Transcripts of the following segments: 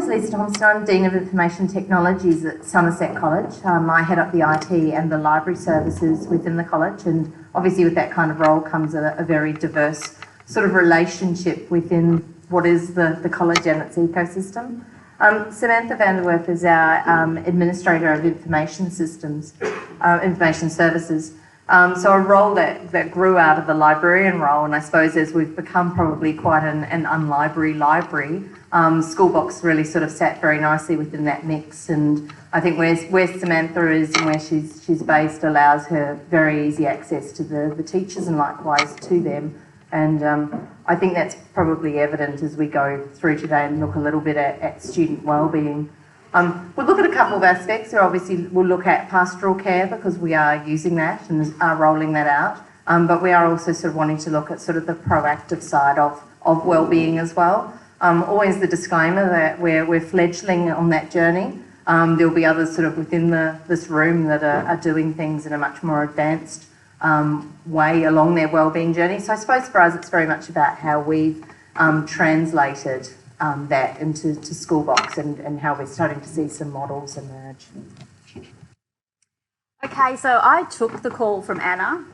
name's Lisa Thompson. I'm Dean of Information Technologies at Somerset College. I head up the IT and the library services within the college, and obviously with that kind of role comes a very diverse sort of relationship within what is the college and its ecosystem. Samantha Vanderwerf is our Administrator of Information Systems, Information Services. So a role that grew out of the librarian role, and I suppose as we've become probably quite an unlibrary library, Schoolbox really sort of sat very nicely within that mix, and I think where Samantha is and where she's based allows her very easy access to the teachers and likewise to them. And I think that's probably evident as we go through today and look a little bit at student wellbeing. We'll look at a couple of aspects. So obviously we'll look at pastoral care because we are using that and are rolling that out. But we are also sort of wanting to look at sort of the proactive side of wellbeing as well. Always the disclaimer that we're fledgling on that journey. There'll be others sort of within this room that are doing things in a much more advanced way along their wellbeing journey. So I suppose for us it's very much about how we've translated that into Schoolbox and how we're starting to see some models emerge. Okay, so I took the call from Anna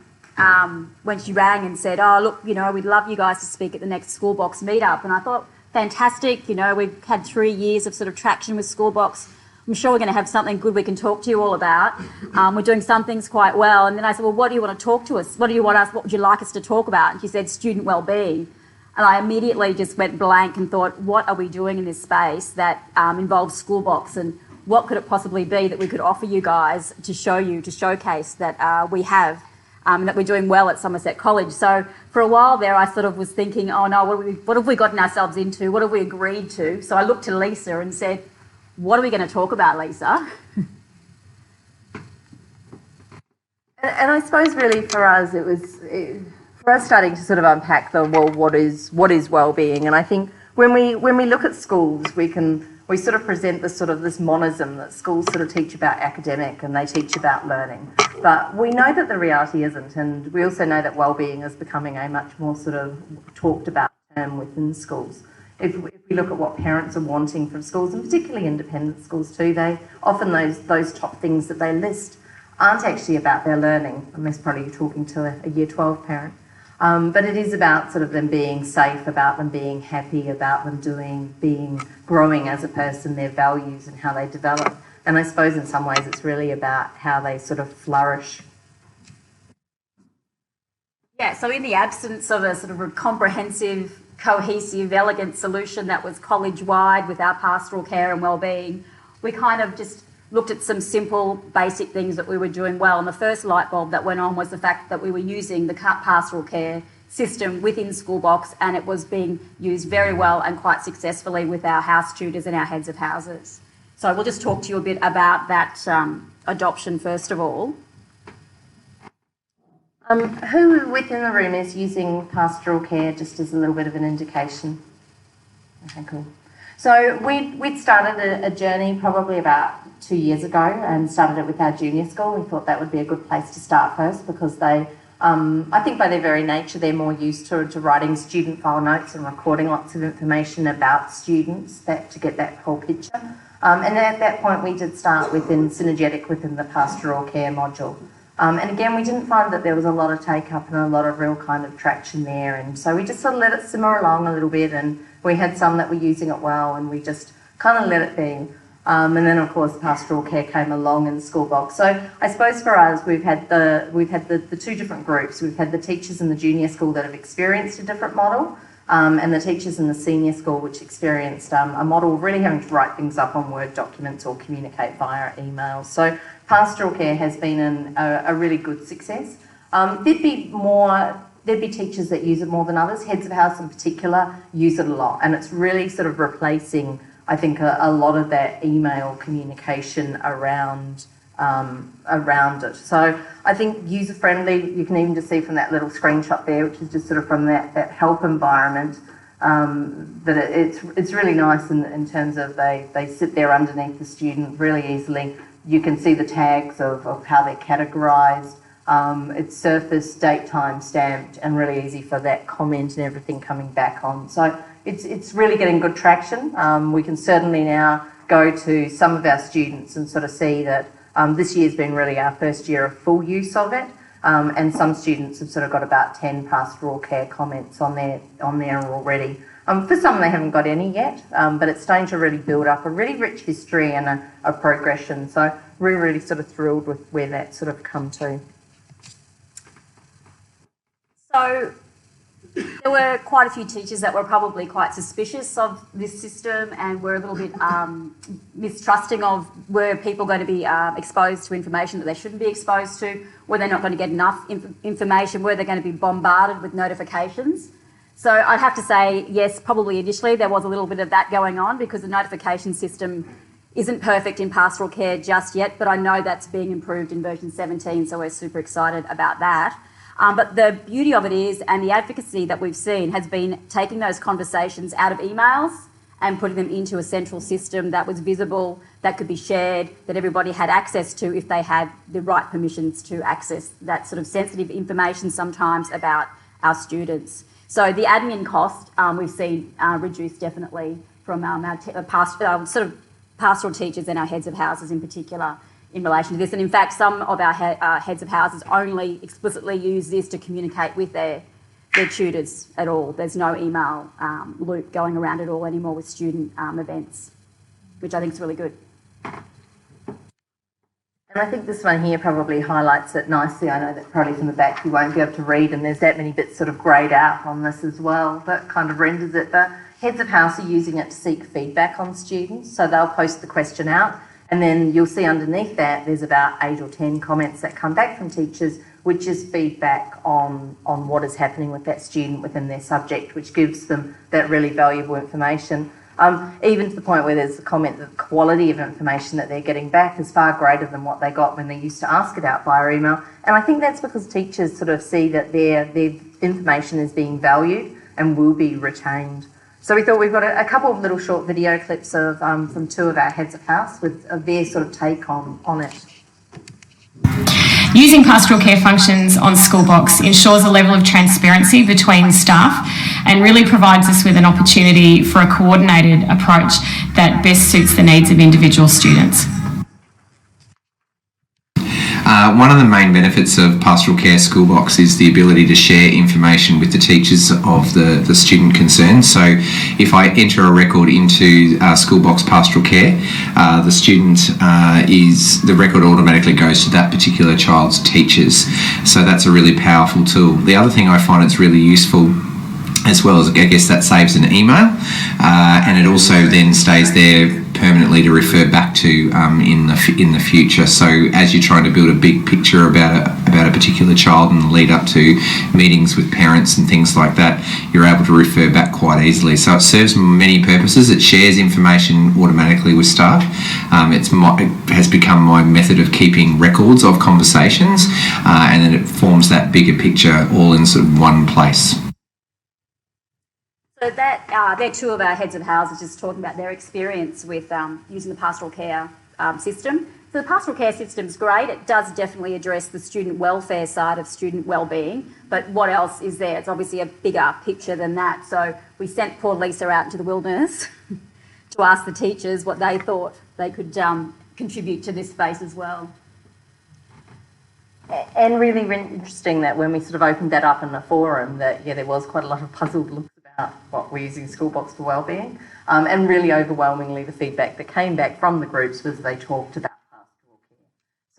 when she rang and said, oh, look, you know, we'd love you guys to speak at the next Schoolbox Meetup. And I thought, fantastic, you know, we've had 3 years of sort of traction with Schoolbox. I'm sure we're going to have something good we can talk to you all about. We're doing some things quite well. And then I said, well, what do you want to talk to us? What would you like us to talk about? And she said, student wellbeing. And I immediately just went blank and thought, what are we doing in this space that involves Schoolbox, and what could it possibly be that we could offer you guys to show you, to showcase that we have, and that we're doing well at Somerset College. So for a while there, I sort of was thinking, oh no, what have we gotten ourselves into? What have we agreed to? So I looked to Lisa and said, what are we going to talk about, Lisa? And I suppose really for us, for us starting to sort of unpack what is wellbeing. And I think when we look at schools, we sort of present this monism that schools sort of teach about academic and they teach about learning. But we know that the reality isn't, and we also know that wellbeing is becoming a much more sort of talked about term within schools. If we look at what parents are wanting from schools, and particularly independent schools too, they often those top things that they list aren't actually about their learning, unless probably you're talking to a Year 12 parent. But it is about sort of them being safe, about them being happy, about them growing as a person, their values and how they develop. And I suppose in some ways it's really about how they sort of flourish. Yeah, so in the absence of a sort of a comprehensive, cohesive, elegant solution that was college-wide with our pastoral care and wellbeing, we kind of just looked at some simple, basic things that we were doing well. And the first light bulb that went on was the fact that we were using the pastoral care system within Schoolbox, and it was being used very well and quite successfully with our house tutors and our heads of houses. So we'll just talk to you a bit about that adoption first of all. Who within the room is using pastoral care, just as a little bit of an indication? Okay, cool. So we'd started a journey probably about 2 years ago and started it with our junior school. We thought that would be a good place to start first because they, I think by their very nature, they're more used to writing student file notes and recording lots of information about students to get that whole picture. And at that point, we did start synergetic within the pastoral care module. And again, we didn't find that there was a lot of take-up and a lot of real kind of traction there. And so we just sort of let it simmer along a little bit, and we had some that were using it well, and we just kind of let it be. And then, of course, pastoral care came along in Schoolbox. So I suppose for us, we've had the two different groups. We've had the teachers in the junior school that have experienced a different model, and the teachers in the senior school which experienced a model of really having to write things up on Word documents or communicate via emails. So pastoral care has been a really good success. There'd be teachers that use it more than others. Heads of house in particular use it a lot, and it's really sort of replacing, I think, a lot of that email communication around it. So I think user-friendly, you can even just see from that little screenshot there, which is just sort of from that help environment, that it's really nice in terms of they sit there underneath the student really easily. You can see the tags of how they're categorised. It's surfaced, date, time, stamped, and really easy for that comment and everything coming back on. So it's really getting good traction. We can certainly now go to some of our students and sort of see that this year's been really our first year of full use of it. And some students have sort of got about 10 pastoral care comments on there already. For some, they haven't got any yet, but it's starting to really build up a really rich history and a progression. So we're really sort of thrilled with where that's sort of come to. So there were quite a few teachers that were probably quite suspicious of this system and were a little bit mistrusting of, were people going to be exposed to information that they shouldn't be exposed to? Were they not going to get enough information? Were they going to be bombarded with notifications? So I'd have to say, yes, probably initially there was a little bit of that going on, because the notification system isn't perfect in pastoral care just yet, but I know that's being improved in version 17, so we're super excited about that. But the beauty of it is, and the advocacy that we've seen, has been taking those conversations out of emails and putting them into a central system that was visible, that could be shared, that everybody had access to if they had the right permissions to access that sort of sensitive information sometimes about our students. So the admin cost we've seen reduced definitely from our sort of pastoral teachers and our heads of houses in particular, in relation to this. And in fact, some of our heads of houses only explicitly use this to communicate with their tutors at all. There's no email loop going around at all anymore with student events, which I think is really good. And I think this one here probably highlights it nicely. I know that probably from the back you won't be able to read, and there's that many bits sort of greyed out on this as well, that kind of renders it. But heads of house are using it to seek feedback on students, so they'll post the question out, and then you'll see underneath that there's about 8 or 10 comments that come back from teachers, which is feedback on what is happening with that student within their subject, which gives them that really valuable information. Even to the point where there's a comment that the quality of information that they're getting back is far greater than what they got when they used to ask it out via email. And I think that's because teachers sort of see that their information is being valued and will be retained. So we thought we've got a couple of little short video clips of from 2 of our heads of house with their sort of take on it. Using pastoral care functions on Schoolbox ensures a level of transparency between staff and really provides us with an opportunity for a coordinated approach that best suits the needs of individual students. One of the main benefits of Pastoral Care Schoolbox is the ability to share information with the teachers of the student concerned. So if I enter a record into Schoolbox Pastoral Care, the record automatically goes to that particular child's teachers. So that's a really powerful tool. The other thing I find it's really useful as well as, I guess, that saves an email, and it also then stays there permanently to refer back to in the future. So as you're trying to build a big picture about a particular child and lead up to meetings with parents and things like that, you're able to refer back quite easily. So it serves many purposes. It shares information automatically with staff. It has become my method of keeping records of conversations, and then it forms that bigger picture all in sort of one place. So that they're 2 of our heads of houses just talking about their experience with using the pastoral care system. So the pastoral care system is great. It does definitely address the student welfare side of student wellbeing, but what else is there? It's obviously a bigger picture than that. So we sent poor Lisa out into the wilderness to ask the teachers what they thought they could contribute to this space as well. And really interesting that when we sort of opened that up in the forum, that there was quite a lot of puzzled looks about what we're using Schoolbox for wellbeing, and really overwhelmingly the feedback that came back from the groups was they talked about pastoral care.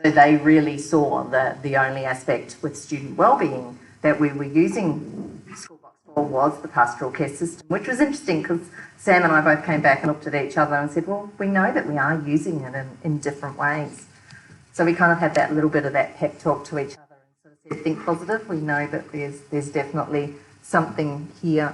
So they really saw that the only aspect with student wellbeing that we were using Schoolbox for was the pastoral care system, which was interesting because Sam and I both came back and looked at each other and said, well, we know that we are using it in different ways. So we kind of had that little bit of that pep talk to each other and sort of said, think positive. We know that there's definitely something here.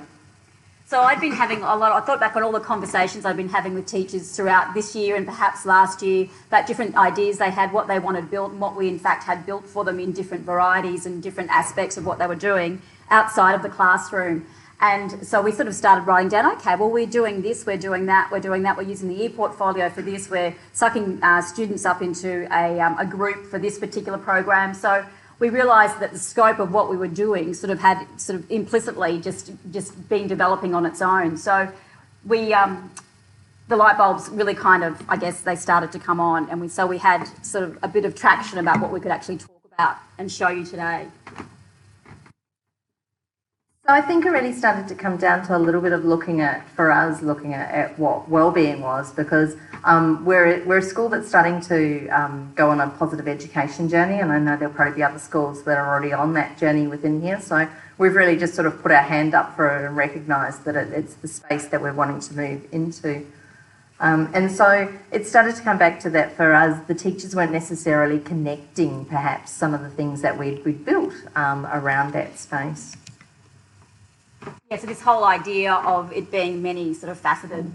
So I've been having I thought back on all the conversations I've been having with teachers throughout this year and perhaps last year about different ideas they had, what they wanted built and what we in fact had built for them in different varieties and different aspects of what they were doing outside of the classroom. And so we sort of started writing down, okay, well, we're doing this, we're doing that, we're using the Eportfolio for this, we're sucking students up into a group for this particular program. So we realised that the scope of what we were doing sort of had sort of implicitly just been developing on its own. So we, the light bulbs really kind of, I guess, they started to come on, and so we had sort of a bit of traction about what we could actually talk about and show you today. So I think it really started to come down to a little bit of looking at what wellbeing was, because we're a school that's starting to go on a positive education journey, and I know there'll probably be other schools that are already on that journey within here. So we've really just sort of put our hand up for it and recognised that it's the space that we're wanting to move into. And so it started to come back to that for us, the teachers weren't necessarily connecting perhaps some of the things that we'd built around that space. Yeah, so this whole idea of it being many sort of faceted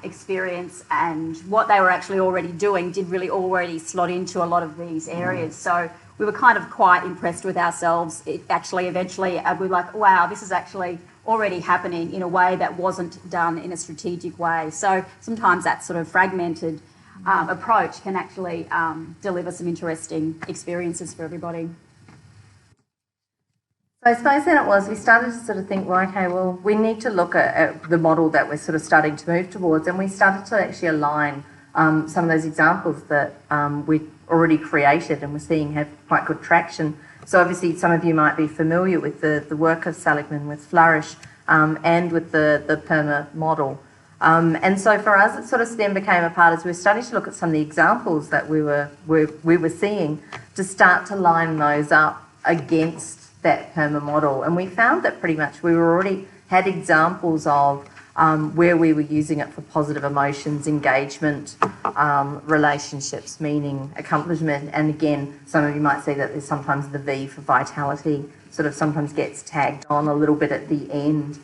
experience, and what they were actually already doing did really already slot into a lot of these areas. So we were kind of quite impressed with ourselves. It actually eventually we were like, wow, this is actually already happening in a way that wasn't done in a strategic way. So sometimes that sort of fragmented approach can actually deliver some interesting experiences for everybody. So I suppose then we started to sort of think, well, okay, well, we need to look at the model that we're sort of starting to move towards, and we started to actually align some of those examples that we already created and we're seeing have quite good traction. So obviously some of you might be familiar with the work of Seligman with Flourish and with the PERMA model. And so for us, it sort of then became a part as we were starting to look at some of the examples that we were seeing to start to line those up against that PERMA model, and we found that pretty much we already had examples of where we were using it for positive emotions, engagement, relationships, meaning, accomplishment, and again, some of you might see that there's sometimes the V for vitality sort of sometimes gets tagged on a little bit at the end.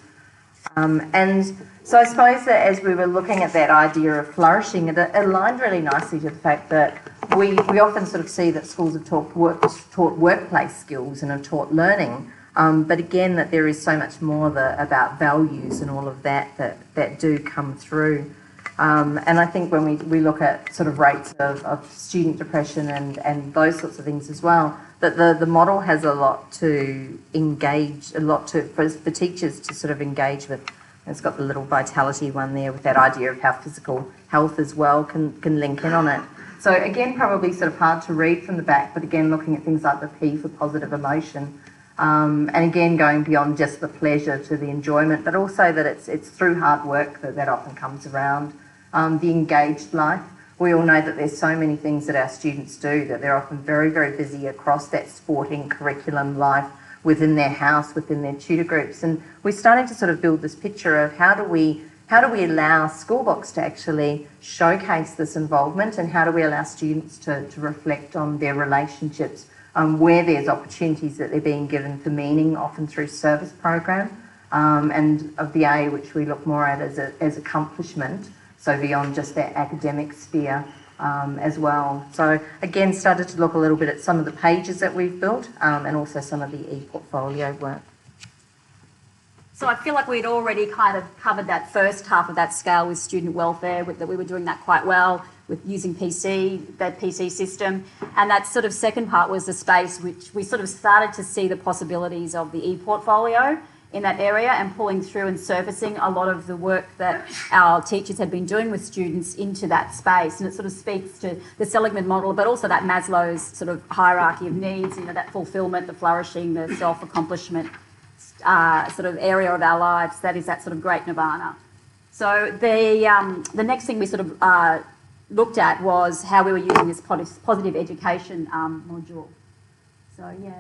And so I suppose that as we were looking at that idea of flourishing, it aligned really nicely to the fact that we often sort of see that schools have taught workplace skills and have taught learning, but again that there is so much more about values and all of that do come through. And I think when we look at sort of rates of student depression and those sorts of things as well, that the model has a lot to engage, for teachers to sort of engage with. And it's got the little vitality one there with that idea of how physical health as well can link in on it. So again, probably sort of hard to read from the back, but again, looking at things like the P for positive emotion, and again, going beyond just the pleasure to the enjoyment, but also that it's through hard work that often comes around. The engaged life. We all know that there's so many things that our students do, that they're often very, very busy across that sporting curriculum life, within their house, within their tutor groups. And we're starting to sort of build this picture of how do we allow Schoolbox to actually showcase this involvement, and how do we allow students to reflect on their relationships, where there's opportunities that they're being given for meaning, often through service program, and of the A, which we look more at as accomplishment, so beyond just that academic sphere as well. So again, started to look a little bit at some of the pages that we've built, and also some of the Eportfolio work. So I feel like we'd already kind of covered that first half of that scale with student welfare, that we were doing that quite well with using that PC system. And that sort of second part was the space which we sort of started to see the possibilities of the Eportfolio in that area, and pulling through and surfacing a lot of the work that our teachers had been doing with students into that space. And it sort of speaks to the Seligman model, but also that Maslow's sort of hierarchy of needs, that fulfillment, the flourishing, the self-accomplishment sort of area of our lives. That is that sort of great nirvana. So the next thing we sort of looked at was how we were using this positive education module. So yeah.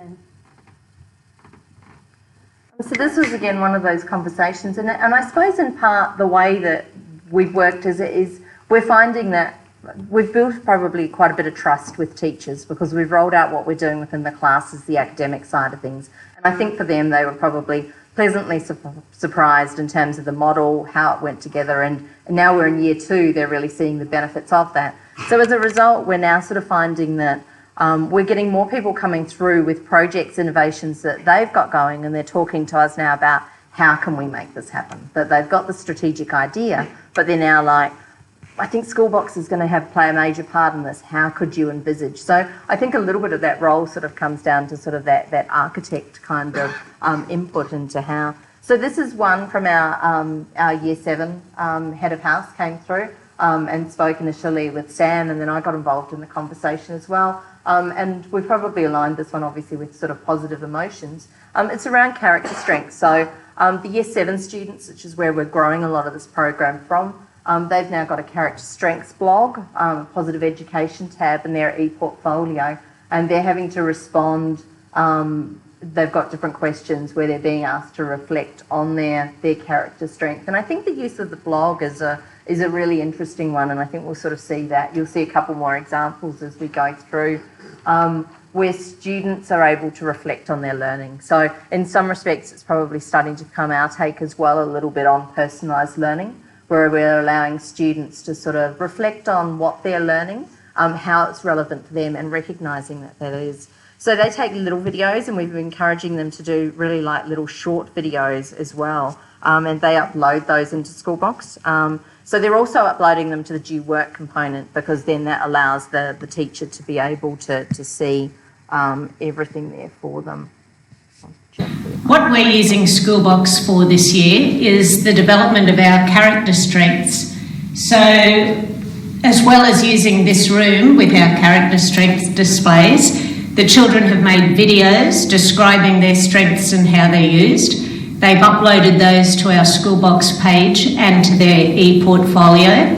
So this was again one of those conversations, and I suppose in part the way that we've worked is we're finding that we've built probably quite a bit of trust with teachers, because we've rolled out what we're doing within the classes, the academic side of things, and I think for them they were probably pleasantly surprised in terms of the model, how it went together, and now we're in year 2, they're really seeing the benefits of that. So as a result, we're now sort of finding that we're getting more people coming through with projects, innovations that they've got going, and they're talking to us now about how can we make this happen. That they've got the strategic idea, but they're now like, I think Schoolbox is going to play a major part in this. How could you envisage? So I think a little bit of that role sort of comes down to sort of that architect kind of input into how. So this is one from our Year 7 head of house came through and spoke initially with Sam, and then I got involved in the conversation as well. And we probably aligned this one obviously with sort of positive emotions. It's around character strength. So the Year 7 students, which is where we're growing a lot of this program from, they've now got a character strengths blog, positive education tab in their Eportfolio, and they're having to respond. They've got different questions where they're being asked to reflect on their character strength. And I think the use of the blog is a really interesting one, and I think we'll sort of see that. You'll see a couple more examples as we go through where students are able to reflect on their learning. So in some respects, it's probably starting to become our take as well a little bit on personalised learning, where we're allowing students to sort of reflect on what they're learning, how it's relevant to them, and recognising that is. So they take little videos, and we've been encouraging them to do really like little short videos as well, and they upload those into Schoolbox. So they're also uploading them to the due work component, because then that allows the teacher to be able to see everything there for them. What we're using Schoolbox for this year is the development of our character strengths. So as well as using this room with our character strengths displays, the children have made videos describing their strengths and how they're used. They've uploaded those to our Schoolbox page and to their Eportfolio,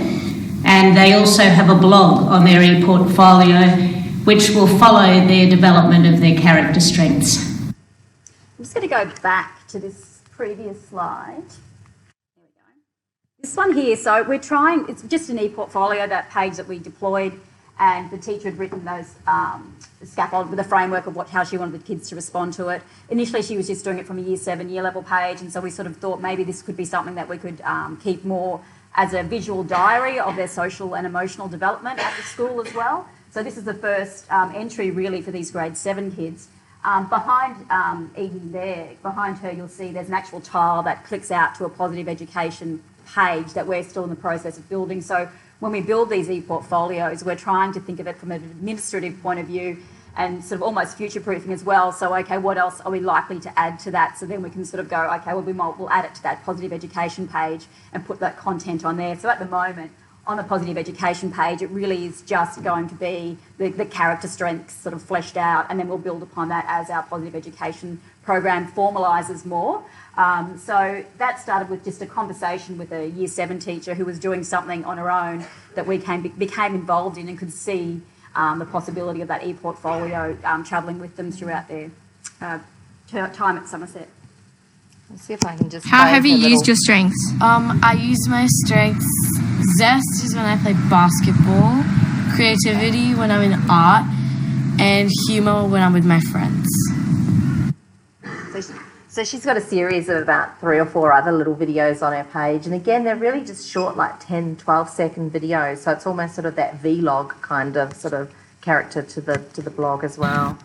and they also have a blog on their Eportfolio which will follow their development of their character strengths. I'm just going to go back to this previous slide. There we go. This one here, so we're trying, it's just an Eportfolio, that page that we deployed, and the teacher had written those scaffold with a framework of how she wanted the kids to respond to it. Initially, she was just doing it from a Year 7 year level page, and so we sort of thought maybe this could be something that we could keep more as a visual diary of their social and emotional development at the school as well. So this is the first entry really for these grade 7 kids. Behind Edie there, behind her, you'll see there's an actual tile that clicks out to a positive education page that we're still in the process of building. So when we build these e-portfolios, we're trying to think of it from an administrative point of view and sort of almost future-proofing as well. So, okay, what else are we likely to add to that? So then we can sort of go, okay, well, we'll add it to that positive education page and put that content on there. So at the moment, on the positive education page, it really is just going to be the character strengths sort of fleshed out, and then we'll build upon that as our positive education program formalises more. So that started with just a conversation with a Year 7 teacher who was doing something on her own that we became involved in and could see the possibility of that e-portfolio travelling with them throughout their time at Somerset. Let's see if I can just... How have you used your strengths? I use my strengths. Zest is when I play basketball, creativity when I'm in art, and humour when I'm with my friends. So she's got a series of about 3 or 4 other little videos on her page, and again they're really just short, like 10, 12-second videos, so it's almost sort of that vlog kind of sort of character to the blog as well.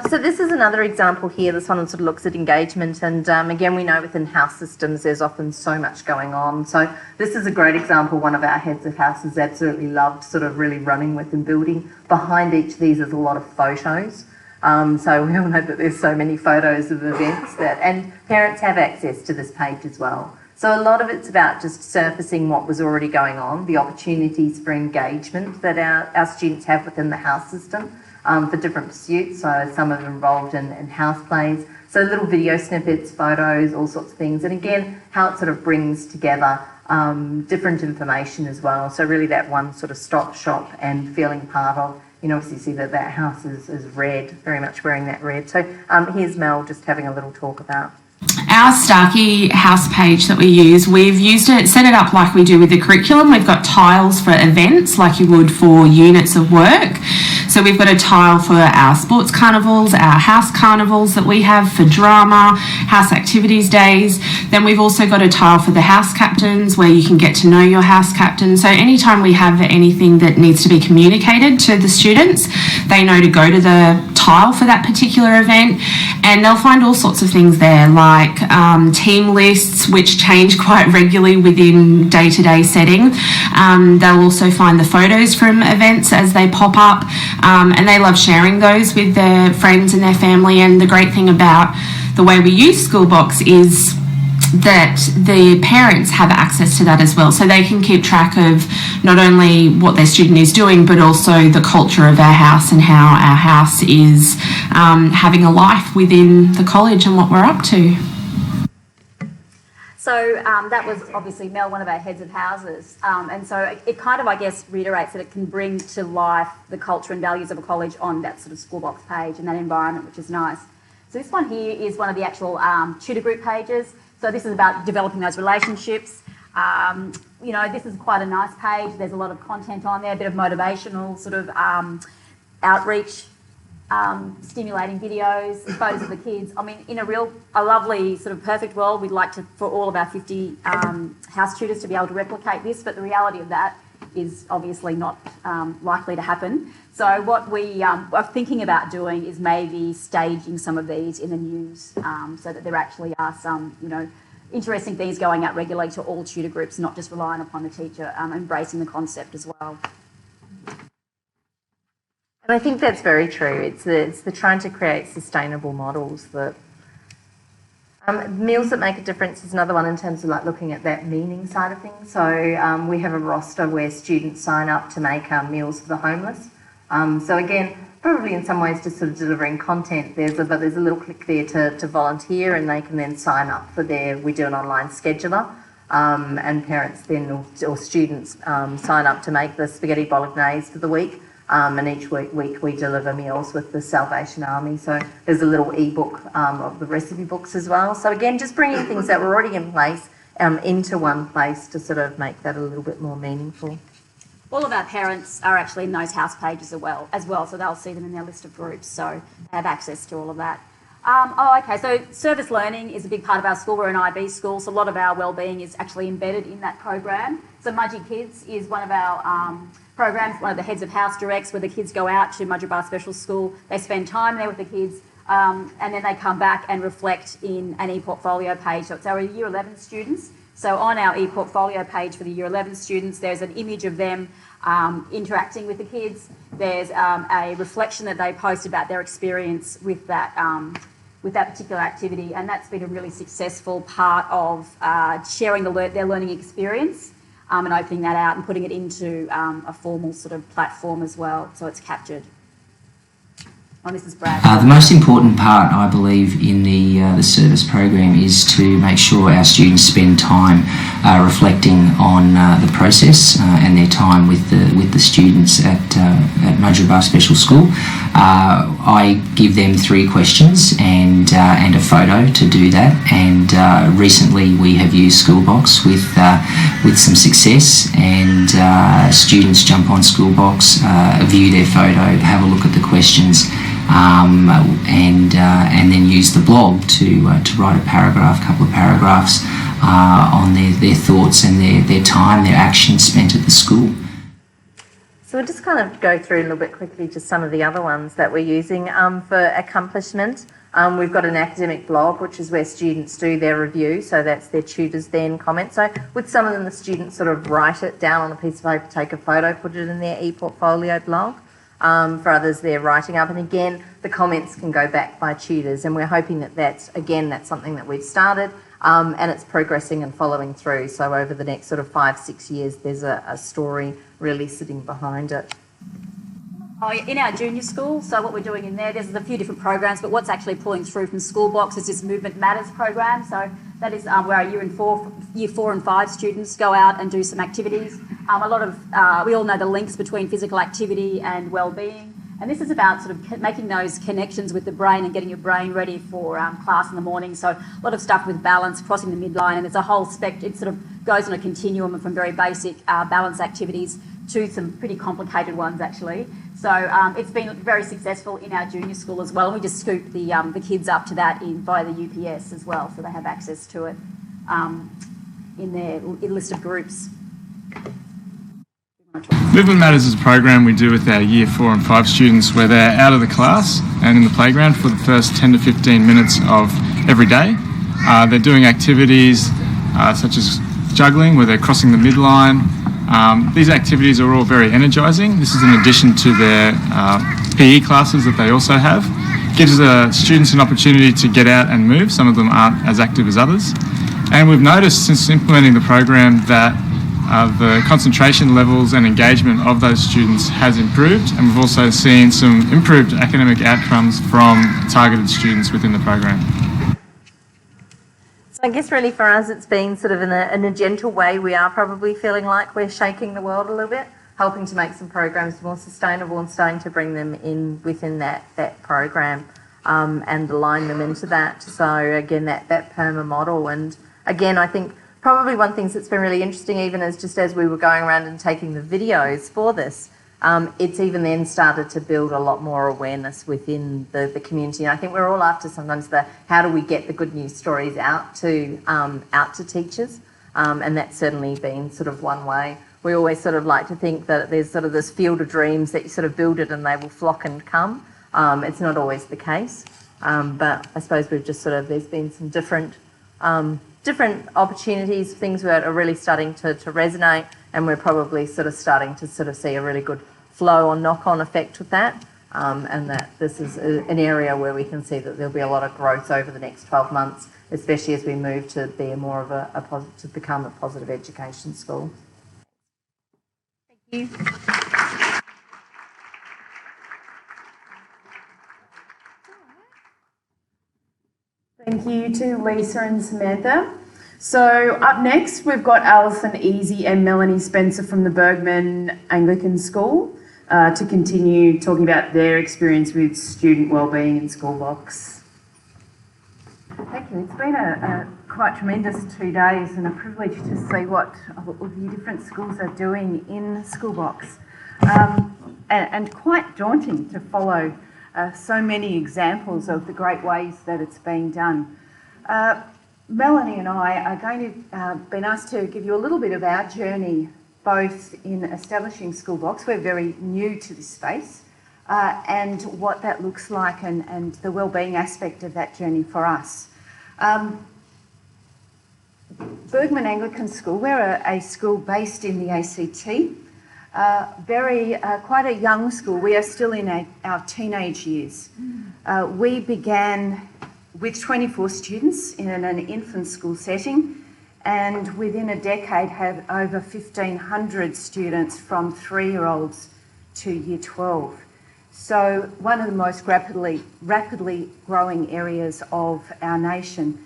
So this is another example here. This one sort of looks at engagement, and again, we know within house systems there's often so much going on. So this is a great example. One of our heads of houses absolutely loved sort of really running with and building. Behind each of these is a lot of photos. So we all know that there's so many photos of events and parents have access to this page as well. So a lot of it's about just surfacing what was already going on, the opportunities for engagement that our students have within the house system. For different pursuits, so some of them involved in house plays, so little video snippets, photos, all sorts of things, and again, how it sort of brings together different information as well, so really that one sort of stop shop and feeling part of, you know, obviously see that house is red, very much wearing that red. So here's Mel just having a little talk about our Starkey House page that we use. We've used it, set it up like we do with the curriculum. We've got tiles for events like you would for units of work. So we've got a tile for our sports carnivals, our house carnivals that we have for drama, house activities days. Then we've also got a tile for the house captains where you can get to know your house captain. So anytime we have anything that needs to be communicated to the students, they know to go to the tile for that particular event, and they'll find all sorts of things there, like team lists which change quite regularly within day-to-day setting. They'll also find the photos from events as they pop up, and they love sharing those with their friends and their family. And the great thing about the way we use Schoolbox is that the parents have access to that as well, so they can keep track of not only what their student is doing, but also the culture of our house and how our house is having a life within the college and what we're up to. So that was obviously Mel, one of our heads of houses, and so it kind of, I guess, reiterates that it can bring to life the culture and values of a college on that sort of Schoolbox page and that environment, which is nice. So this one here is one of the actual tutor group pages. So this is about developing those relationships. You know, this is quite a nice page. There's a lot of content on there, a bit of motivational sort of outreach, stimulating videos, photos of the kids. I mean, in a lovely sort of perfect world, we'd like for all of our 50 house tutors to be able to replicate this, but the reality of that is obviously not likely to happen. So what we are thinking about doing is maybe staging some of these in the news, so that there actually are some, you know, interesting things going out regularly to all tutor groups, not just relying upon the teacher embracing the concept as well. And I think that's very true. It's the trying to create sustainable models that meals that make a difference is another one in terms of like looking at that meaning side of things. So we have a roster where students sign up to make meals for the homeless. So again, probably in some ways just sort of delivering content. There's a little click there to volunteer, and they can then sign up for we do an online scheduler, and parents then or students sign up to make the spaghetti bolognese for the week. And each week we deliver meals with the Salvation Army. So there's a little ebook of the recipe books as well. So again, just bringing things that were already in place into one place to sort of make that a little bit more meaningful. All of our parents are actually in those house pages as well, so they'll see them in their list of groups, so they have access to all of that. Okay, so service learning is a big part of our school. We're an IB school, so a lot of our wellbeing is actually embedded in that program. So Mudgee Kids is one of our programs, one of the heads of house directs, where the kids go out to Mudgee Bar Special School, they spend time there with the kids, and then they come back and reflect in an Eportfolio page. So it's our Year 11 students. So on our Eportfolio page for the Year 11 students, there's an image of them interacting with the kids. There's a reflection that they post about their experience with that particular activity, and that's been a really successful part of sharing their learning experience and opening that out and putting it into a formal sort of platform as well, so it's captured. Oh, this is Brad. The most important part, I believe, in the service program is to make sure our students spend time reflecting on the process and their time with the students at Mudgee Bar Special School. I give them 3 questions and a photo to do that. And recently we have used Schoolbox with some success, and students jump on Schoolbox, view their photo, have a look at the questions. And then use the blog to write a couple of paragraphs on their thoughts and their time, their actions spent at the school. So we'll just kind of go through a little bit quickly just some of the other ones that we're using for accomplishment. We've got an academic blog, which is where students do their review, so that's their tutors then comment. So with some of them, the students sort of write it down on a piece of paper, take a photo, put it in their Eportfolio blog. For others, they're writing up, and again, the comments can go back by tutors, and we're hoping that that's something that we've started, and it's progressing and following through. So over the next sort of 5-6 years, there's a story really sitting behind it. In our junior school, so what we're doing in there's a few different programs, but what's actually pulling through from Schoolbox is this Movement Matters program. So that is where our year 4 and 5 students go out and do some activities. We all know the links between physical activity and wellbeing, and this is about sort of making those connections with the brain and getting your brain ready for class in the morning. So a lot of stuff with balance, crossing the midline, and there's a whole spectrum. It sort of goes on a continuum from very basic balance activities to some pretty complicated ones actually. So it's been very successful in our junior school as well. And we just scoop the kids up to that via the UPS as well, so they have access to it in their list of groups. Movement Matters is a program we do with our Year 4 and 5 students where they're out of the class and in the playground for the first 10 to 15 minutes of every day. They're doing activities such as juggling where they're crossing the midline. These activities are all very energising. This is in addition to their PE classes that they also have. It gives the students an opportunity to get out and move. Some of them aren't as active as others. And we've noticed since implementing the program that the concentration levels and engagement of those students has improved, and we've also seen some improved academic outcomes from targeted students within the program. So I guess really for us it's been sort of in a gentle way. We are probably feeling like we're shaking the world a little bit, helping to make some programs more sustainable and starting to bring them in within that program and align them into that. So again, that PERMA model. And again, I think probably one of the things that's been really interesting even is just as we were going around and taking the videos for this, it's even then started to build a lot more awareness within the community. And I think we're all after sometimes how do we get the good news stories out to teachers, and that's certainly been sort of one way. We always sort of like to think that there's sort of this field of dreams that you sort of build it and they will flock and come. It's not always the case, but I suppose we've just sort of, there's been some different opportunities, things that are really starting to resonate, and we're probably sort of starting to sort of see a really good flow or knock-on effect with that, and that this is an area where we can see that there'll be a lot of growth over the next 12 months, especially as we move to be more of to become a positive education school. Thank you. Thank you to Lisa and Samantha. So up next, we've got Alison Easy and Melanie Spencer from the Burgman Anglican School to continue talking about their experience with student wellbeing in Schoolbox. Thank you. It's been a quite tremendous 2 days and a privilege to see what the different schools are doing in Schoolbox, and quite daunting to follow so many examples of the great ways that it's being done. Melanie and I are going to been asked to give you a little bit of our journey, both in establishing Schoolbox. We're very new to this space, and what that looks like and the wellbeing aspect of that journey for us. Burgman Anglican School, we're a school based in the ACT. Quite a young school. We are still in our teenage years. We began with 24 students in an infant school setting, and within a decade had over 1,500 students from 3-year-olds to year 12. So one of the most rapidly growing areas of our nation.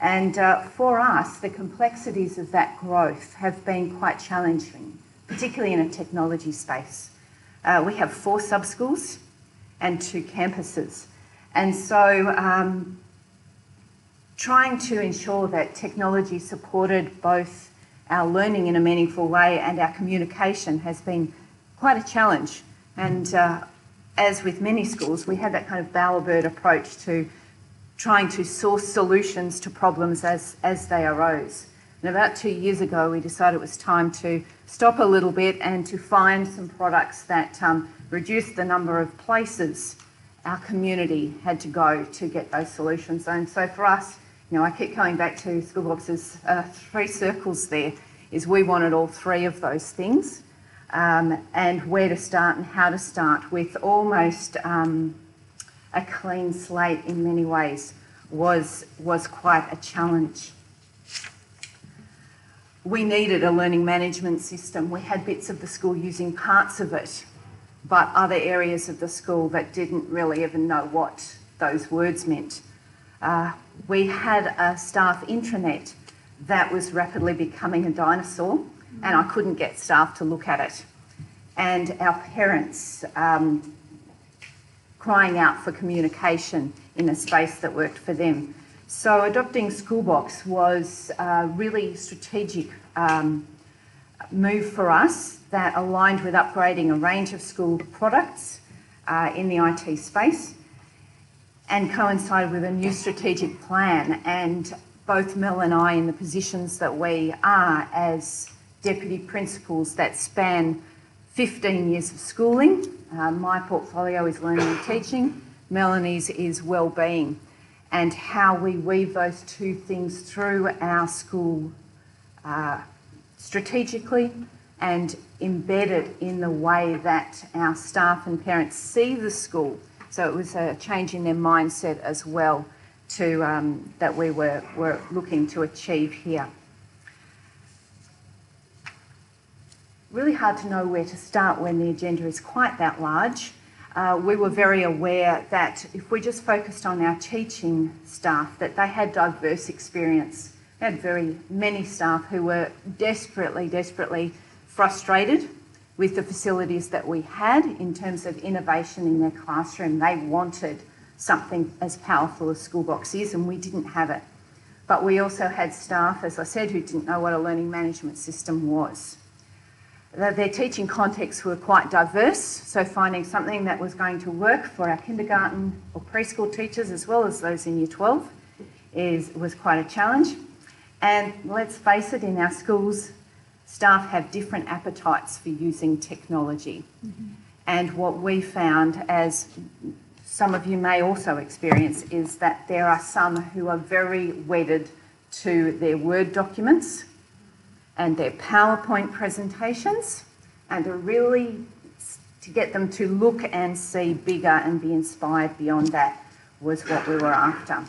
And for us, the complexities of that growth have been quite challenging, particularly in a technology space. We have 4 sub-schools and 2 campuses. And so trying to ensure that technology supported both our learning in a meaningful way and our communication has been quite a challenge. And as with many schools, we had that kind of bowerbird approach to trying to source solutions to problems as they arose. And about 2 years ago, we decided it was time to stop a little bit and to find some products that reduced the number of places our community had to go to get those solutions. And so for us, you know, I keep coming back to Schoolbox's 3 circles there, is we wanted all 3 of those things, and where to start and how to start with almost a clean slate in many ways was quite a challenge. We needed a learning management system. We had bits of the school using parts of it, but other areas of the school that didn't really even know what those words meant. We had a staff intranet that was rapidly becoming a dinosaur, and I couldn't get staff to look at it. And our parents crying out for communication in a space that worked for them. So adopting Schoolbox was a really strategic move for us that aligned with upgrading a range of school products in the IT space and coincided with a new strategic plan. And both Mel and I, in the positions that we are as deputy principals that span 15 years of schooling, my portfolio is learning and teaching, Melanie's is wellbeing, and how we weave those two things through our school strategically and embed it in the way that our staff and parents see the school. So it was a change in their mindset as well to that we were looking to achieve here. Really hard to know where to start when the agenda is quite that large. We were very aware that if we just focused on our teaching staff, that they had diverse experience. We had very many staff who were desperately frustrated with the facilities that we had in terms of innovation in their classroom. They wanted something as powerful as Schoolbox is, and we didn't have it. But we also had staff, as I said, who didn't know what a learning management system was. Their teaching contexts were quite diverse, so finding something that was going to work for our kindergarten or preschool teachers as well as those in Year 12 was quite a challenge. And let's face it, in our schools, staff have different appetites for using technology. Mm-hmm. And what we found, as some of you may also experience, is that there are some who are very wedded to their Word documents and their PowerPoint presentations, and are really to get them to look and see bigger and be inspired beyond that was what we were after.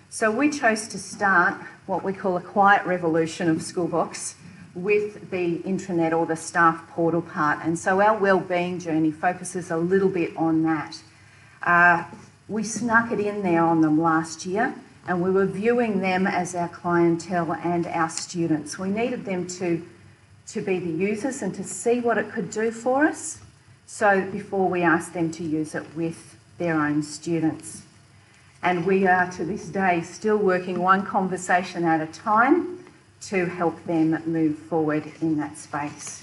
So we chose to start what we call a quiet revolution of Schoolbox with the intranet or the staff portal part, and so our wellbeing journey focuses a little bit on that. We snuck it in there on them last year, and we were viewing them as our clientele and our students. We needed them to be the users and to see what it could do for us, so before we asked them to use it with their own students. And we are to this day still working one conversation at a time to help them move forward in that space.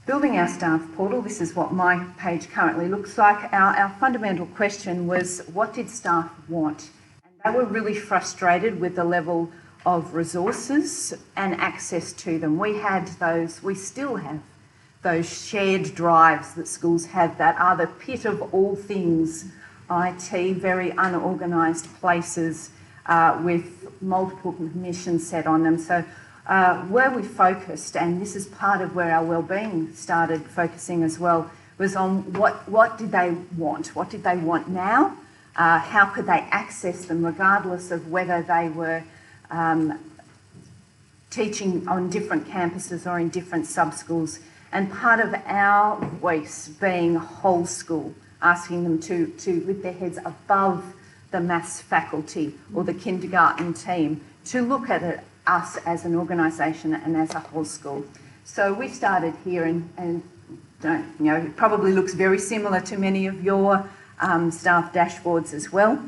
Building our staff portal, this is what my page currently looks like. Our fundamental question was, what did staff want? And they were really frustrated with the level of resources and access to them. We still have those shared drives that schools have that are the pit of all things IT, very unorganised places with multiple missions set on them. So where we focused, and this is part of where our wellbeing started focusing as well, was on what did they want? What did they want now? How could they access them regardless of whether they were teaching on different campuses or in different sub-schools? And part of our voice being whole school, asking them to lift their heads above the maths faculty or the kindergarten team, to look at it, us as an organisation and as a whole school. So we started here and it probably looks very similar to many of your staff dashboards as well,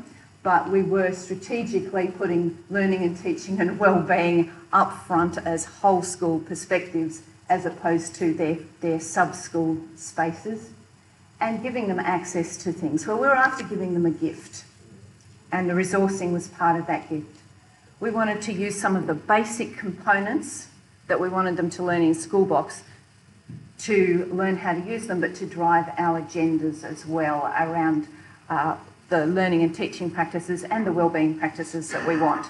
but we were strategically putting learning and teaching and wellbeing up front as whole school perspectives as opposed to their sub-school spaces, and giving them access to things. Well, we were after giving them a gift, and the resourcing was part of that gift. We wanted to use some of the basic components that we wanted them to learn in Schoolbox to learn how to use them, but to drive our agendas as well around the learning and teaching practices and the wellbeing practices that we want.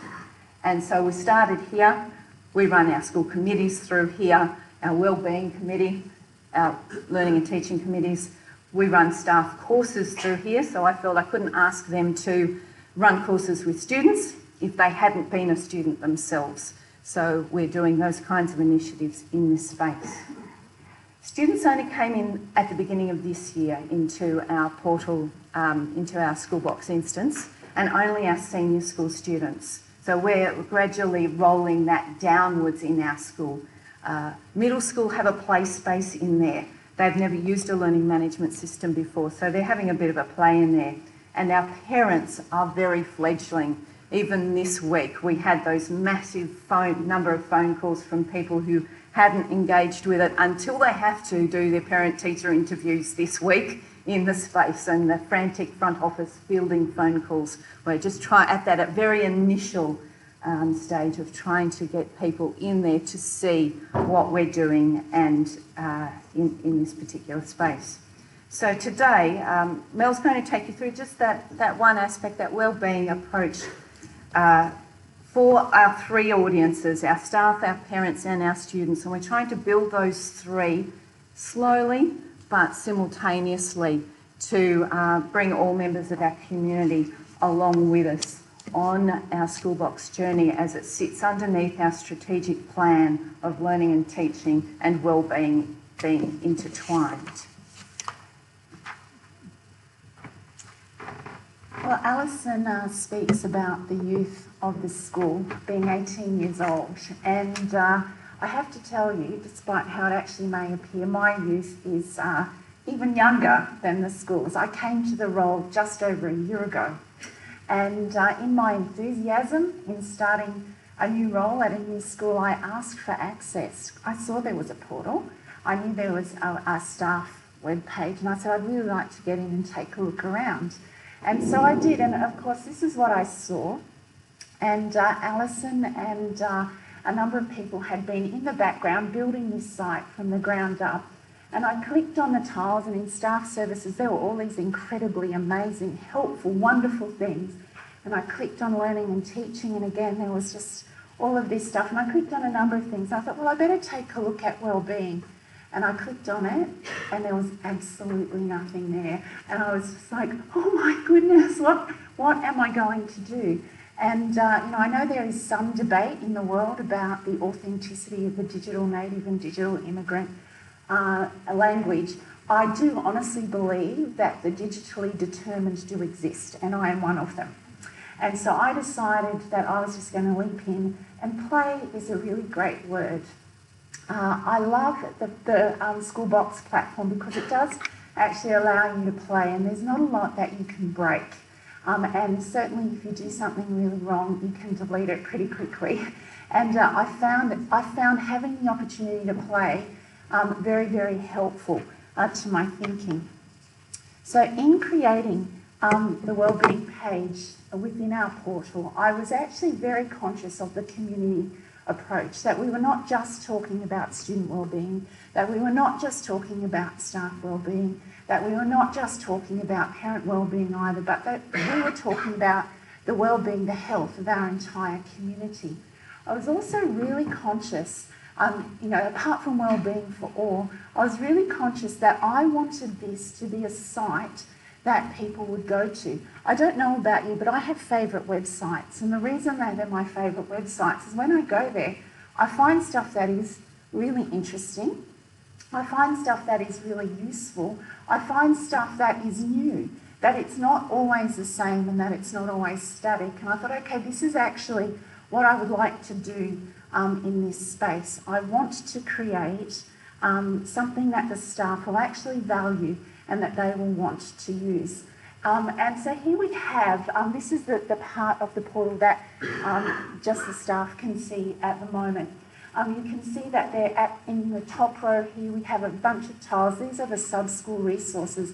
And so we started here. We run our school committees through here, our wellbeing committee, our learning and teaching committees. We run staff courses through here, so I felt I couldn't ask them to run courses with students if they hadn't been a student themselves. So we're doing those kinds of initiatives in this space. Students only came in at the beginning of this year into our portal, into our Schoolbox instance, and only our senior school students. So we're gradually rolling that downwards in our school. Middle school have a play space in there. They've never used a learning management system before, so they're having a bit of a play in there. And our parents are very fledgling. even this week, we had those massive number of phone calls from people who hadn't engaged with it until they have to do their parent-teacher interviews this week in the space, and the frantic front office fielding phone calls. We're just at that very initial stage of trying to get people in there to see what we're doing and in this particular space. So today, Mel's going to take you through just that one aspect, that wellbeing approach for our three audiences, our staff, our parents and our students. And we're trying to build those three slowly but simultaneously to bring all members of our community along with us on our Schoolbox journey as it sits underneath our strategic plan of learning and teaching and wellbeing being intertwined. Well, Alison speaks about the youth of the school being 18 years old, and I have to tell you, despite how it actually may appear, my youth is even younger than the school's. I came to the role just over a year ago, and in my enthusiasm in starting a new role at a new school, I asked for access. I saw there was a portal. I knew there was a staff webpage, and I said, I'd really like to get in and take a look around. And so I did, and of course this is what I saw. And Alison and a number of people had been in the background building this site from the ground up. And I clicked on the tiles, and in staff services there were all these incredibly amazing, helpful, wonderful things. And I clicked on learning and teaching, and again there was just all of this stuff. And I clicked on a number of things. I thought, well, I better take a look at wellbeing. And I clicked on it, and there was absolutely nothing there. And I was just like, oh my goodness, what am I going to do? And I know there is some debate in the world about the authenticity of the digital native and digital immigrant language. I do honestly believe that the digitally determined do exist, and I am one of them. And so I decided that I was just going to leap in, and play is a really great word. I love the Schoolbox platform because it does actually allow you to play, and there's not a lot that you can break. And certainly if you do something really wrong, you can delete it pretty quickly. And I found having the opportunity to play very, very helpful to my thinking. So in creating the wellbeing page within our portal, I was actually very conscious of the community approach, that we were not just talking about student wellbeing, that we were not just talking about staff wellbeing, that we were not just talking about parent wellbeing either, but that we were talking about the wellbeing, the health of our entire community. I was also really conscious, apart from wellbeing for all, I was really conscious that I wanted this to be a site that people would go to. I don't know about you, but I have favourite websites, and the reason they're my favourite websites is when I go there, I find stuff that is really interesting, I find stuff that is really useful, I find stuff that is new, that it's not always the same and that it's not always static. And I thought, okay, this is actually what I would like to do in this space. I want to create something that the staff will actually value and that they will want to use. And so here we have, this is the part of the portal that just the staff can see at the moment. You can see that they're in the top row here, we have a bunch of tiles. These are the sub-school resources.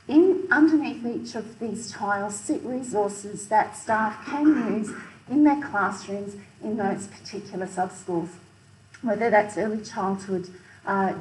Underneath each of these tiles sit resources that staff can use in their classrooms in those particular sub-schools, whether that's early childhood,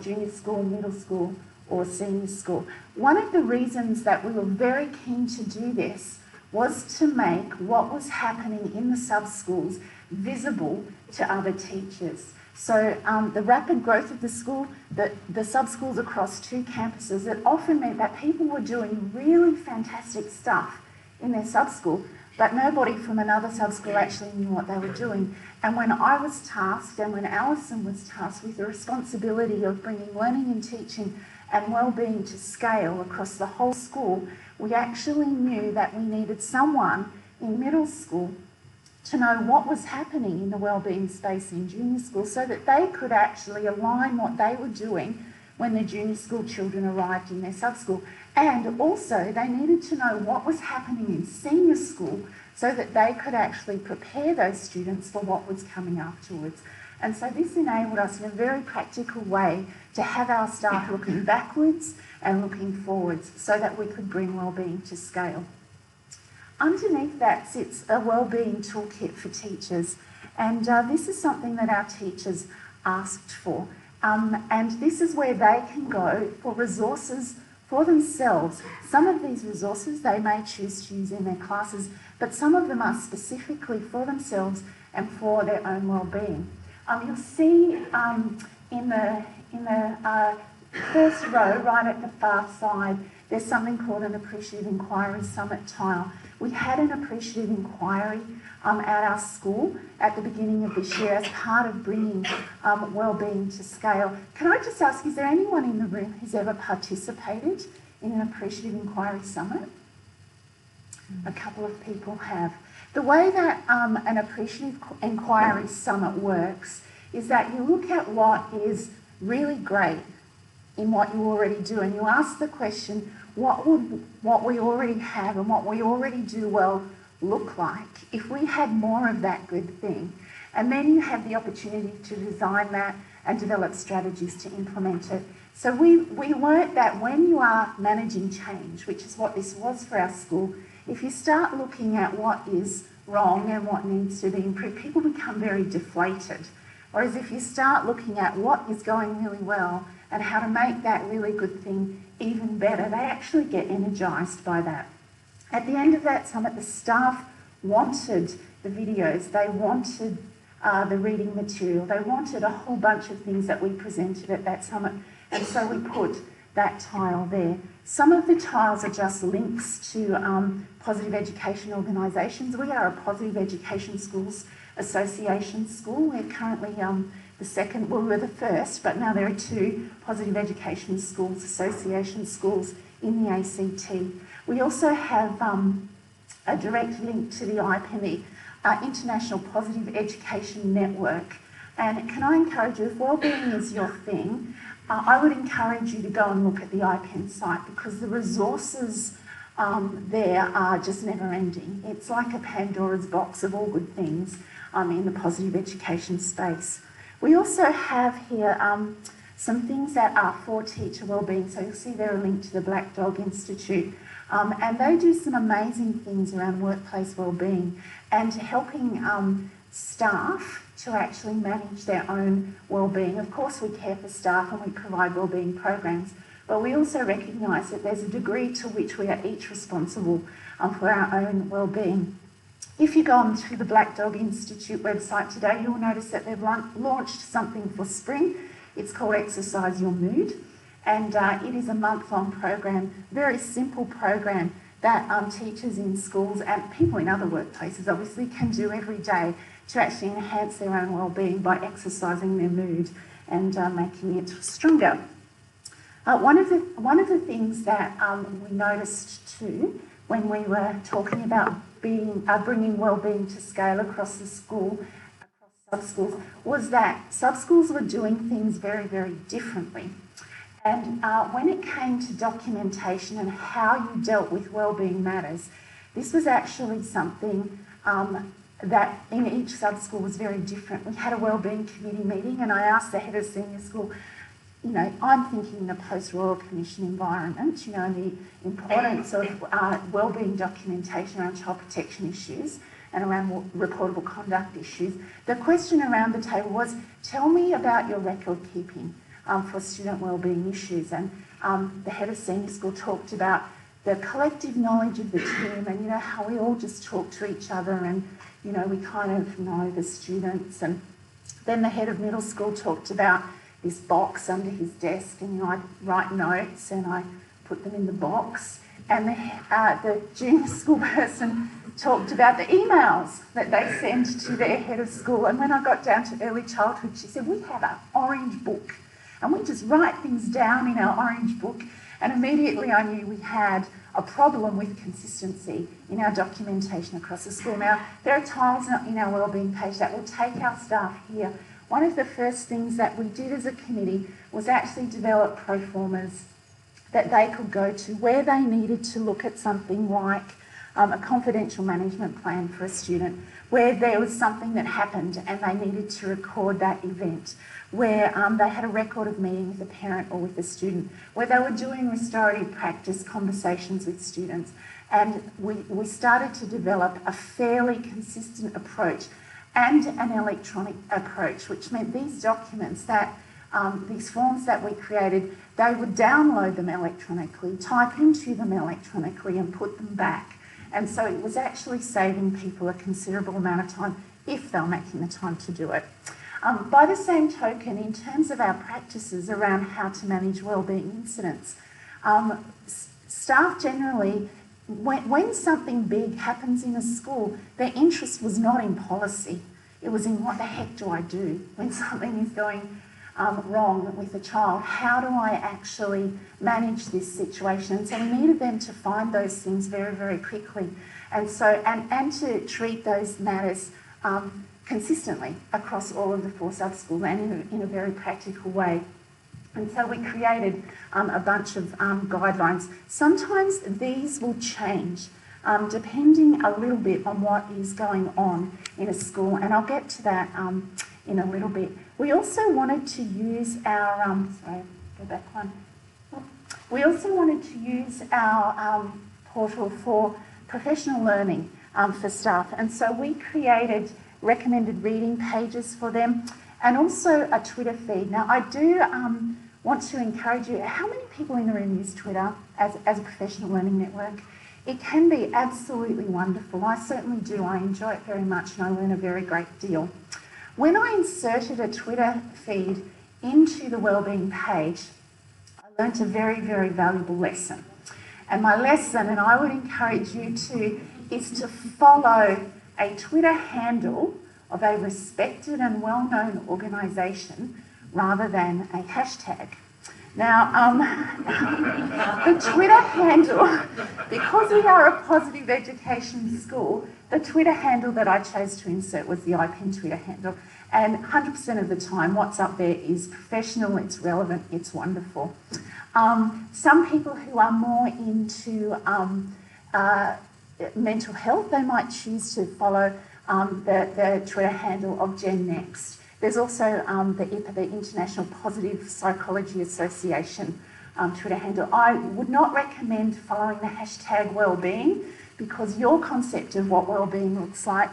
junior school, middle school, or senior school. One of the reasons that we were very keen to do this was to make what was happening in the sub-schools visible to other teachers. So the rapid growth of the school, the sub-schools across 2 campuses, it often meant that people were doing really fantastic stuff in their sub-school, but nobody from another sub-school actually knew what they were doing. And when I was tasked, and when Alison was tasked with the responsibility of bringing learning and teaching and wellbeing to scale across the whole school, we actually knew that we needed someone in middle school to know what was happening in the wellbeing space in junior school so that they could actually align what they were doing when the junior school children arrived in their sub-school. And also they needed to know what was happening in senior school so that they could actually prepare those students for what was coming afterwards. And so this enabled us in a very practical way to have our staff looking backwards and looking forwards so that we could bring wellbeing to scale. Underneath that sits a wellbeing toolkit for teachers, and this is something that our teachers asked for. And this is where they can go for resources for themselves. Some of these resources they may choose to use in their classes, but some of them are specifically for themselves and for their own wellbeing. You'll see in the first row, right at the far side, there's something called an Appreciative Inquiry Summit tile. We had an Appreciative Inquiry at our school at the beginning of this year as part of bringing wellbeing to scale. Can I just ask, is there anyone in the room who's ever participated in an Appreciative Inquiry Summit? A couple of people have. The way that an Appreciative Inquiry Summit works is that you look at what is really great in what you already do, and you ask the question, what would what we already have and what we already do well look like if we had more of that good thing? And then you have the opportunity to design that and develop strategies to implement it. So we learnt that when you are managing change, which is what this was for our school, if you start looking at what is wrong and what needs to be improved, people become very deflated. Whereas if you start looking at what is going really well and how to make that really good thing even better, they actually get energised by that. At the end of that summit, the staff wanted the videos, they wanted the reading material, they wanted a whole bunch of things that we presented at that summit, and so we put that tile there. Some of the tiles are just links to positive education organisations. We are a Positive Education Schools Association school. We're currently the second, well, we were the first, but now there are 2 Positive Education Schools Association schools in the ACT. We also have a direct link to the IPEMI, International Positive Education Network. And can I encourage you, if wellbeing is your thing, I would encourage you to go and look at the IPEN site, because the resources there are just never ending. It's like a Pandora's box of all good things in the positive education space. We also have here some things that are for teacher wellbeing. So you'll see there a link to the Black Dog Institute. And they do some amazing things around workplace wellbeing and helping staff to actually manage their own wellbeing. Of course, we care for staff and we provide wellbeing programs, but we also recognise that there's a degree to which we are each responsible for our own wellbeing. If you go onto the Black Dog Institute website today, you'll notice that they've launched something for spring. It's called Exercise Your Mood, and it is a month-long program, very simple program that teachers in schools and people in other workplaces obviously can do every day to actually enhance their own wellbeing by exercising their mood and making it stronger. One of the things that we noticed too when we were talking about bringing wellbeing to scale across the school, across sub-schools, was that sub-schools were doing things very, very differently. And when it came to documentation and how you dealt with wellbeing matters, this was actually something that in each sub-school was very different. We had a wellbeing committee meeting and I asked the head of senior school, you know, I'm thinking in a post-Royal Commission environment, you know, and the importance of wellbeing documentation around child protection issues and around reportable conduct issues. The question around the table was, tell me about your record keeping for student wellbeing issues. And the head of senior school talked about the collective knowledge of the team and, you know, how we all just talk to each other and, you know, we kind of know the students. And then the head of middle school talked about this box under his desk, and, you know, I write notes and I put them in the box. And the junior school person talked about the emails that they send to their head of school. And when I got down to early childhood, she said, we have an orange book and we just write things down in our orange book. And immediately I knew we had a problem with consistency in our documentation across the school. Now, there are tiles in our wellbeing page that will take our staff here. One of the first things that we did as a committee was actually develop pro formas that they could go to where they needed to look at something like a confidential management plan for a student, where there was something that happened and they needed to record that event, where they had a record of meeting with a parent or with a student, where they were doing restorative practice conversations with students. And we started to develop a fairly consistent approach and an electronic approach, which meant these documents that, these forms that we created, they would download them electronically, type into them electronically and put them back. And so it was actually saving people a considerable amount of time if they were making the time to do it. By the same token, in terms of our practices around how to manage wellbeing incidents, staff generally, when something big happens in a school, their interest was not in policy. It was in what the heck do I do when something is going wrong with a child? How do I actually manage this situation? And so we needed them to find those things very, very quickly. And so, and to treat those matters consistently across all of the 4 sub-schools and in a very practical way. And so we created a bunch of guidelines. Sometimes these will change depending a little bit on what is going on in a school, and I'll get to that in a little bit. We also wanted to use our, sorry, go back one. We also wanted to use our portal for professional learning for staff, and so we created recommended reading pages for them and also a Twitter feed. Now I do want to encourage you, how many people in the room use Twitter as a professional learning network? It can be absolutely wonderful. I certainly do. I enjoy it very much and I learn a very great deal. When I inserted a Twitter feed into the Wellbeing page, I learnt a very, very valuable lesson. And my lesson, and I would encourage you to, is to follow a Twitter handle of a respected and well-known organisation rather than a hashtag. Now, the Twitter handle, because we are a positive education school, the Twitter handle that I chose to insert was the IPEN Twitter handle. And 100% of the time, what's up there is professional, it's relevant, it's wonderful. Some people who are more into mental health, they might choose to follow the Twitter handle of Gen Next. There's also the IPA, the International Positive Psychology Association Twitter handle. I would not recommend following the hashtag Wellbeing because your concept of what wellbeing looks like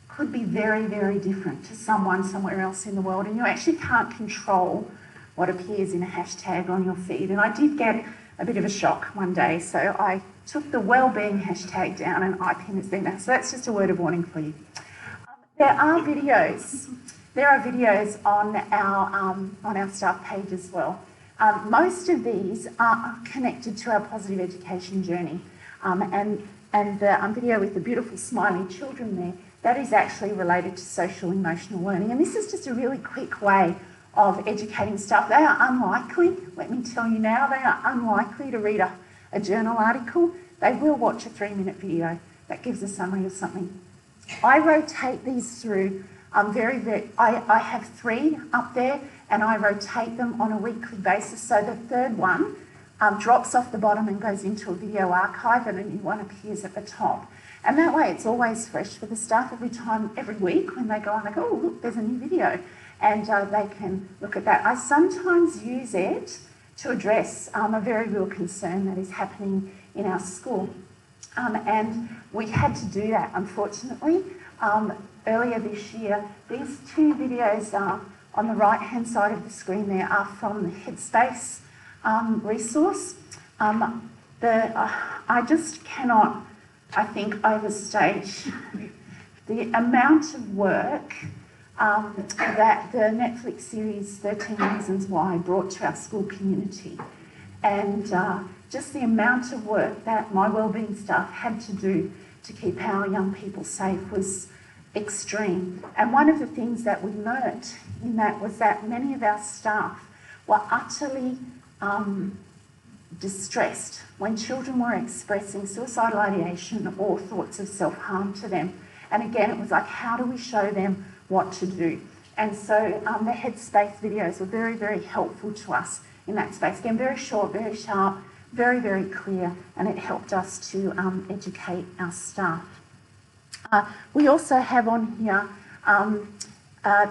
could be very, very different to someone somewhere else in the world, and you actually can't control what appears in a hashtag on your feed. And I did get a bit of a shock one day, so I took the Wellbeing hashtag down and IPEN is there now. So that's just a word of warning for you. There are videos on our staff page as well. Most of these are connected to our positive education journey. And the video with the beautiful smiley children there, that is actually related to social emotional learning. And this is just a really quick way of educating staff. They are unlikely, let me tell you now, they are unlikely to read a journal article. They will watch a 3-minute video that gives a summary of something. I rotate these through I have 3 up there and I rotate them on a weekly basis. So the third one drops off the bottom and goes into a video archive and a new one appears at the top. And that way it's always fresh for the staff every week when they go on, they go, oh, look, there's a new video. And they can look at that. I sometimes use it to address a very real concern that is happening in our school. And we had to do that, unfortunately. Earlier this year, these 2 videos on the right-hand side of the screen there are from the Headspace resource. I just cannot, I think, overstate the amount of work that the Netflix series 13 Reasons Why brought to our school community. And just the amount of work that my wellbeing staff had to do to keep our young people safe was extreme. And one of the things that we learnt in that was that many of our staff were utterly distressed when children were expressing suicidal ideation or thoughts of self-harm to them. And again, it was like, how do we show them what to do? And so the Headspace videos were very, very helpful to us in that space. Again, very short, very sharp, very, very clear, and it helped us to educate our staff. We also have on here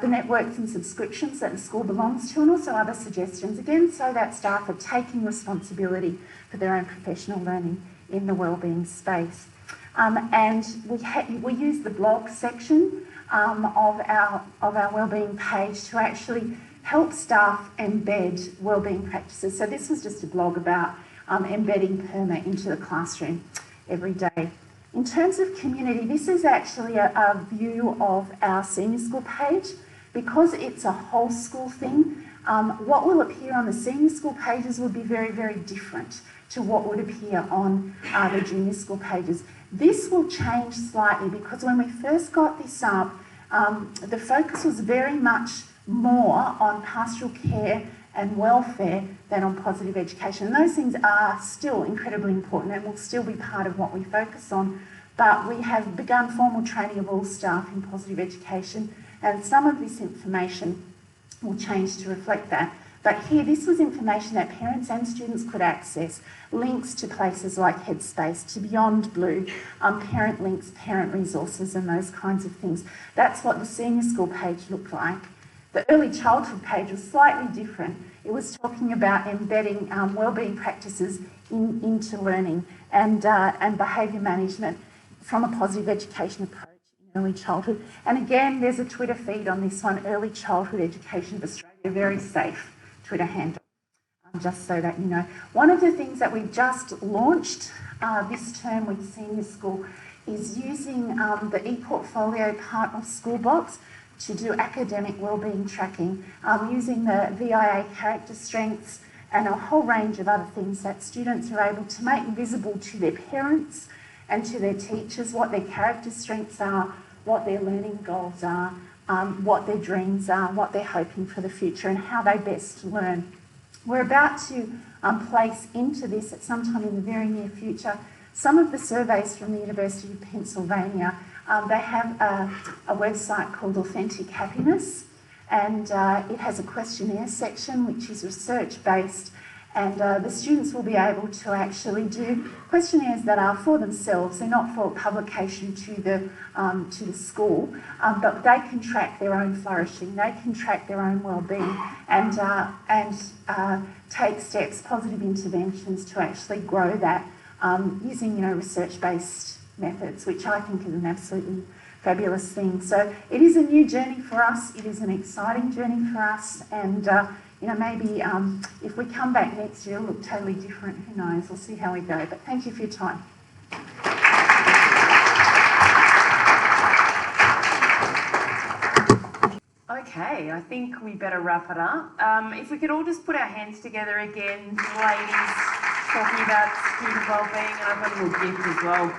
the networks and subscriptions that the school belongs to, and also other suggestions, again, so that staff are taking responsibility for their own professional learning in the wellbeing space. And we use the blog section of our wellbeing page to actually help staff embed wellbeing practices. So this was just a blog about embedding PERMA into the classroom every day. In terms of community, this is actually a view of our senior school page. Because it's a whole school thing, what will appear on the senior school pages would be very, very different to what would appear on the junior school pages. This will change slightly because when we first got this up, the focus was very much more on pastoral care and welfare than on positive education. And those things are still incredibly important and will still be part of what we focus on. But we have begun formal training of all staff in positive education, and some of this information will change to reflect that. But here, this was information that parents and students could access, links to places like Headspace, to Beyond Blue, parent links, parent resources, and those kinds of things. That's what the senior school page looked like. The early childhood page was slightly different. It was talking about embedding wellbeing practices into learning and behaviour management from a positive education approach in early childhood. And again, there's a Twitter feed on this one, Early Childhood Education of Australia, very safe Twitter handle, just so that you know. One of the things that we've just launched this term with senior school is using the Eportfolio part of Schoolbox to do academic wellbeing tracking, using the VIA character strengths and a whole range of other things that students are able to make visible to their parents and to their teachers, what their character strengths are, what their learning goals are, what their dreams are, what they're hoping for the future, and how they best learn. We're about to place into this at some time in the very near future some of the surveys from the University of Pennsylvania. They have a website called Authentic Happiness, and it has a questionnaire section which is research-based, and the students will be able to actually do questionnaires that are for themselves. They're not for publication to the school, but they can track their own flourishing, they can track their own well-being, and take steps, positive interventions to actually grow that using research-based methods, which I think is an absolutely fabulous thing. So it is a new journey for us. It is an exciting journey for us, and maybe if we come back next year, it'll look totally different. Who knows? We'll see how we go. But thank you for your time. Okay, I think we better wrap it up. If we could all just put our hands together again, ladies, talking about student wellbeing, and I've got a little gift as well.